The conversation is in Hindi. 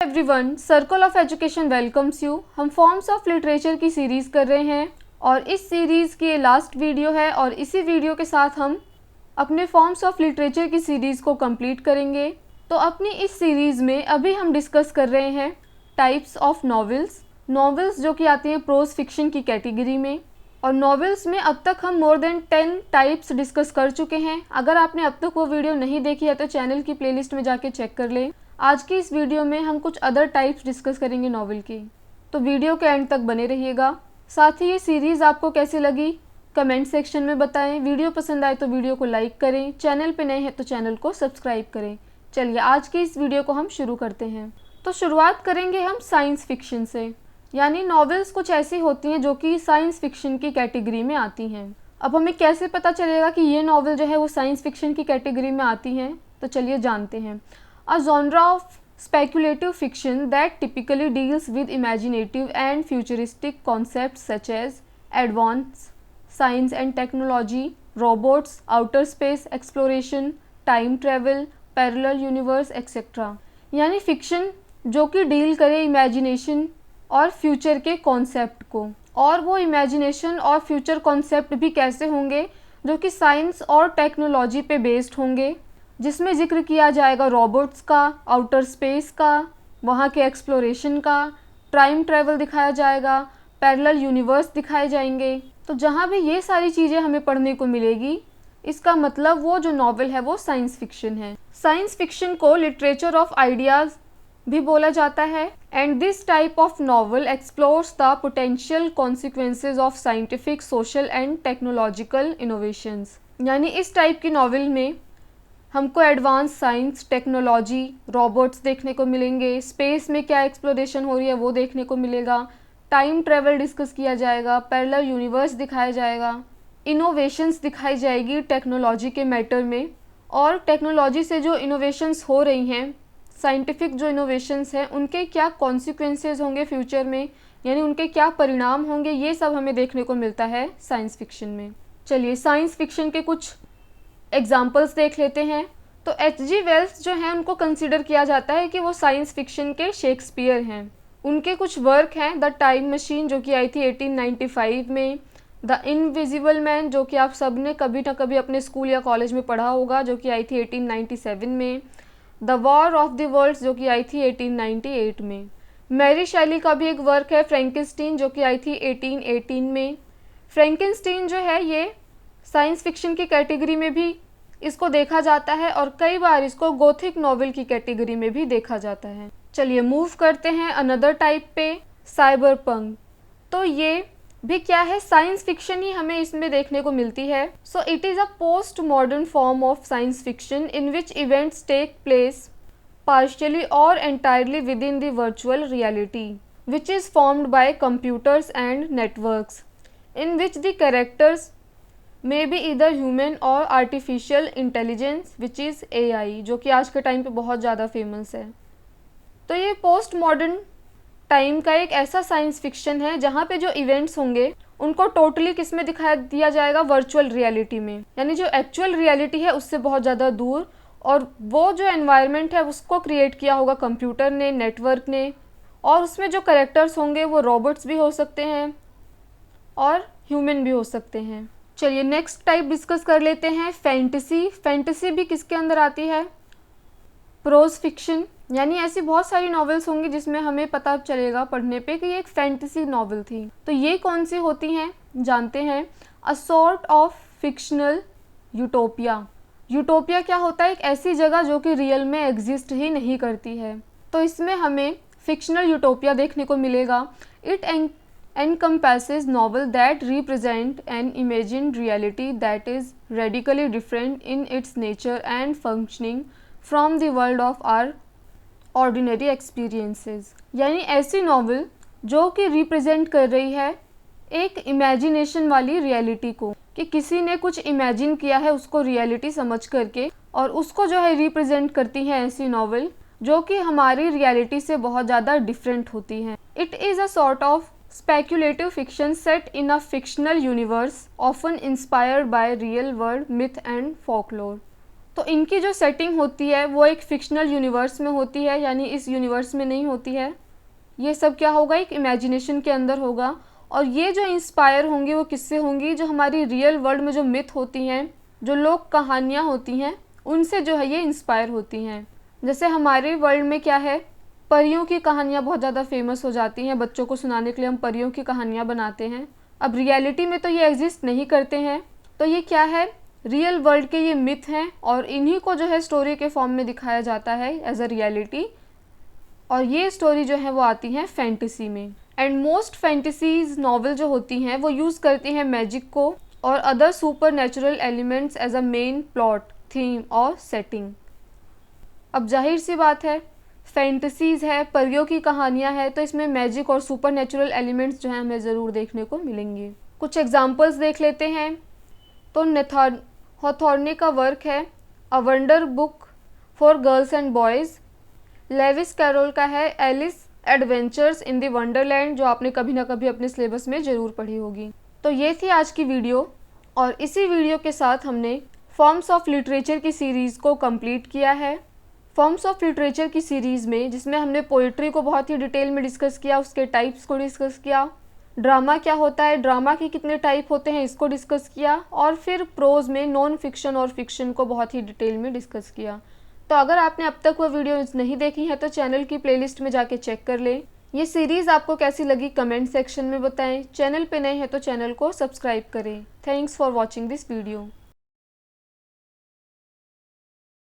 Everyone, circle of education welcomes you. हम फॉर्म्स ऑफ लिटरेचर की सीरीज़ कर रहे हैं और इस सीरीज़ की ये लास्ट वीडियो है और इसी वीडियो के साथ हम अपने फॉर्म्स ऑफ लिटरेचर की सीरीज़ को कंप्लीट करेंगे। तो अपनी इस सीरीज़ में अभी हम डिस्कस कर रहे हैं टाइप्स ऑफ नॉवेल्स जो कि आती हैं प्रोज फिक्शन की कैटेगरी में। और नॉवेल्स में अब तक हम मोर देन 10 टाइप्स डिस्कस कर चुके हैं। अगर आपने अब तक वो वीडियो नहीं देखी है तो चैनल की प्लेलिस्ट में जाके चेक कर लें। आज की इस वीडियो में हम कुछ अदर टाइप्स डिस्कस करेंगे नॉवेल की, तो वीडियो के एंड तक बने रहिएगा। साथ ही ये सीरीज़ आपको कैसी लगी कमेंट सेक्शन में बताएं। वीडियो पसंद आए तो वीडियो को लाइक करें, चैनल पे नए हैं तो चैनल को सब्सक्राइब करें। चलिए आज की इस वीडियो को हम शुरू करते हैं। तो शुरुआत करेंगे हम साइंस फिक्शन से, यानी नॉवेल्स कुछ ऐसी होती हैं जो कि साइंस फिक्शन की कैटेगरी में आती हैं। अब हमें कैसे पता चलेगा कि ये नॉवेल जो है वो साइंस फिक्शन की कैटेगरी में आती हैं, तो चलिए जानते हैं। A genre of speculative fiction that typically deals with imaginative and futuristic concepts such as advanced science and technology, robots, outer space exploration, time travel, parallel universe etc. यानी फिक्शन जो कि डील करे इमेजिनेशन और फ्यूचर के कॉन्सेप्ट को, और वो इमेजिनेशन और फ्यूचर कॉन्सेप्ट भी कैसे होंगे जो कि साइंस और टेक्नोलॉजी पे बेस्ड होंगे, जिसमें जिक्र किया जाएगा रोबोट्स का, आउटर स्पेस का, वहाँ के एक्सप्लोरेशन का, टाइम ट्रैवल दिखाया जाएगा, पैरेलल यूनिवर्स दिखाए जाएंगे। तो जहाँ भी ये सारी चीज़ें हमें पढ़ने को मिलेगी, इसका मतलब वो जो नॉवेल है वो साइंस फिक्शन है। साइंस फिक्शन को लिटरेचर ऑफ आइडियाज़ भी बोला जाता है। And this type of novel explores the potential consequences of scientific, social and technological innovations. यानी इस टाइप की नॉवेल में हमको एडवांस साइंस, टेक्नोलॉजी, रोबोट्स देखने को मिलेंगे, स्पेस में क्या एक्सप्लोरेशन हो रही है वो देखने को मिलेगा, टाइम ट्रैवल डिस्कस किया जाएगा, पैरेलल यूनिवर्स दिखाया जाएगा, इनोवेशंस दिखाई जाएगी टेक्नोलॉजी के मैटर में, और टेक्नोलॉजी से जो इनोवेशंस हो रही हैं, साइंटिफिक जो इनोवेशंस हैं उनके क्या कॉन्सिक्वेंसेज होंगे फ्यूचर में, यानी उनके क्या परिणाम होंगे, ये सब हमें देखने को मिलता है साइंस फिक्शन में। चलिए साइंस फिक्शन के कुछ एग्जाम्पल्स देख लेते हैं। तो H.G. वेल्स जो हैं उनको कंसिडर किया जाता है कि वो साइंस फिक्शन के शेक्सपियर हैं। उनके कुछ वर्क हैं, द टाइम मशीन जो कि आई थी 1895 में, द इनविजिबल मैन जो कि आप सब ने कभी ना कभी अपने स्कूल या कॉलेज में पढ़ा होगा, जो कि आई थी 1897 में, the War of the Worlds जो कि आई थी 1898 में। मैरी शैली का भी एक वर्क है फ्रैंकेनस्टीन जो कि आई थी 1818 में। फ्रैंकेनस्टीन जो है ये साइंस फिक्शन की कैटेगरी में भी इसको देखा जाता है और कई बार इसको गोथिक नॉवेल की कैटेगरी में भी देखा जाता है। चलिए मूव करते हैं अनदर टाइप पे, साइबरपंक। तो ये भी क्या है, साइंस फिक्शन ही हमें इसमें देखने को मिलती है। So it is a post modern form of science fiction in which events take place partially or entirely within the virtual reality, which is formed by computers and networks, in which the characters may be either human or artificial intelligence, which is AI, जो कि आज के टाइम पे बहुत ज़्यादा फेमस है। तो ये पोस्ट मॉडर्न टाइम का एक ऐसा साइंस फिक्शन है जहाँ पे जो इवेंट्स होंगे उनको टोटली किस में दिखाया दिया जाएगा, वर्चुअल रियलिटी में, यानी जो एक्चुअल रियलिटी है उससे बहुत ज़्यादा दूर, और वो जो एनवायरनमेंट है उसको क्रिएट किया होगा कंप्यूटर ने, नेटवर्क ने, और उसमें जो कैरेक्टर्स होंगे वो रोबोट्स भी हो सकते हैं और ह्यूमन भी हो सकते हैं। चलिए नेक्स्ट टाइप डिस्कस कर लेते हैं, फैंटेसी। फैंटेसी भी किसके अंदर आती है, प्रोज फिक्शन। यानी ऐसी बहुत सारी नॉवेल्स होंगी जिसमें हमें पता चलेगा पढ़ने पे कि ये एक फैंटेसी नॉवेल थी। तो ये कौन सी होती हैं जानते हैं, a sort of fictional utopia. Utopia क्या होता है, एक ऐसी जगह जो कि रियल में एग्जिस्ट ही नहीं करती है। तो इसमें हमें फिक्शनल यूटोपिया देखने को मिलेगा। It encompasses novel that represent an imagined reality that is radically different in its nature and functioning from the world of our ordinary experiences। यानी ऐसी नॉवल जो कि रिप्रेजेंट कर रही है एक इमेजिनेशन वाली रियलिटी को, कि किसी ने कुछ इमेजिन किया है उसको रियलिटी समझ करके, और उसको जो है रिप्रेजेंट करती है ऐसी नॉवल जो कि हमारी रियलिटी से बहुत ज़्यादा डिफरेंट होती हैं। It is a sort of speculative fiction set in a fictional universe often inspired by real world myth and folklore। तो इनकी जो सेटिंग होती है वो एक फ़िक्शनल यूनिवर्स में होती है, यानी इस यूनिवर्स में नहीं होती है। ये सब क्या होगा, एक इमेजिनेशन के अंदर होगा। और ये जो इंस्पायर होंगी वो किससे होंगी, जो हमारी रियल वर्ल्ड में जो मिथ होती हैं, जो लोक कहानियाँ होती हैं, उनसे जो है ये इंस्पायर होती हैं। जैसे हमारे वर्ल्ड में क्या है, परियों की कहानियाँ बहुत ज़्यादा फेमस हो जाती हैं, बच्चों को सुनाने के लिए हम परियों की कहानियाँ बनाते हैं। अब रियलिटी में तो ये एग्जिस्ट नहीं करते हैं, तो ये क्या है, रियल वर्ल्ड के ये मिथ हैं और इन्हीं को जो है स्टोरी के फॉर्म में दिखाया जाता है एज अ रियलिटी। और ये स्टोरी जो है वो आती हैं फैंटेसी में। एंड मोस्ट फैंटेसीज नॉवल जो होती हैं वो यूज़ करती हैं मैजिक को और other super natural elements as a main plot, theme और सेटिंग। अब जाहिर सी बात है, फैंटेसीज़ है, परियों की कहानियाँ हैं, तो इसमें मैजिक और सुपर नेचुरल एलिमेंट्स जो हैं हमें ज़रूर देखने को मिलेंगे। कुछ एग्जांपल्स देख लेते हैं। तो हॉथॉर्ने का वर्क है a Wonder Book for Girls and Boys. Lewis Carroll का है Alice Adventures in the Wonderland, जो आपने कभी ना कभी अपने सिलेबस में ज़रूर पढ़ी होगी। तो ये थी आज की वीडियो, और इसी वीडियो के साथ हमने फॉर्म्स ऑफ लिटरेचर की सीरीज़ को कंप्लीट किया है। फॉर्म्स ऑफ लिटरेचर की सीरीज़ में जिसमें हमने पोइट्री को बहुत ही डिटेल में डिस्कस किया, उसके टाइप्स को डिस्कस किया, ड्रामा क्या होता है, ड्रामा के कितने टाइप होते हैं इसको डिस्कस किया, और फिर प्रोज़ में नॉन फिक्शन और फिक्शन को बहुत ही डिटेल में डिस्कस किया। तो अगर आपने अब तक वो वीडियोज़ नहीं देखी है तो चैनल की प्लेलिस्ट में जाके चेक कर लें। ये सीरीज़ आपको कैसी लगी कमेंट सेक्शन में बताएं। चैनल पे नए हैं तो चैनल को सब्सक्राइब करें। Thanks for watching this video.